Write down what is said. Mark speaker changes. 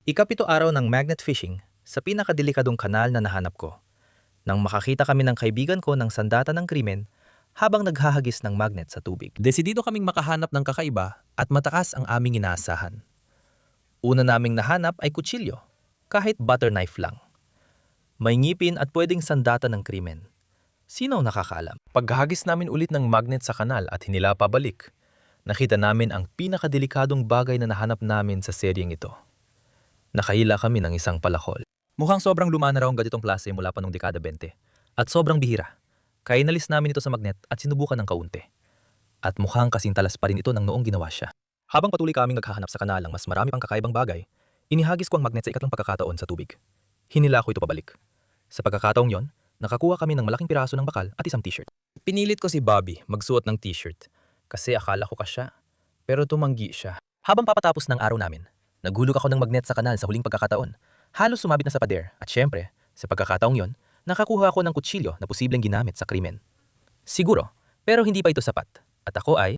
Speaker 1: Ikapito araw ng magnet fishing sa pinakadelikadong kanal na nahanap ko. Nang makakita kami ng kaibigan ko ng sandata ng krimen habang naghahagis ng magnet sa tubig.
Speaker 2: Desidido kaming makahanap ng kakaiba at mataas ang aming inaasahan. Una naming nahanap ay kutsilyo, kahit butter knife lang. May ngipin at pwedeng sandata ng krimen. Sino ang nakakaalam? Paghagis namin ulit ng magnet sa kanal at hinila pabalik, nakita namin ang pinakadelikadong bagay na nahanap namin sa seryeng ito. Nakahila kami ng isang palakol. Mukhang sobrang luma na raw ang ganitong klase mula pa noong dekada 20 at sobrang bihira. Kaya inalis namin ito sa magnet at sinubukan ng kaunti. At mukhang kasing talas pa rin ito ng noong ginawa siya. Habang patuloy kaming naghahanap sa kanalang mas marami pang kakaibang bagay, inihagis ko ang magnet sa ikatlong pagkakataon sa tubig. Hinila ko ito pabalik. Sa pagkakataong yon, nakakuha kami ng malaking piraso ng bakal at isang t-shirt. Pinilit ko si Bobby magsuot ng t-shirt kasi akala ko kasya, pero tumanggi siya. Habang papatapos ng araw namin, naghulog ako ng magnet sa kanal sa huling pagkakataon. Halos sumabit na sa pader at syempre, sa pagkakataong yon, nakakuha ako ng kutsilyo na posibleng ginamit sa krimen. Siguro, pero hindi pa ito sapat at ako ay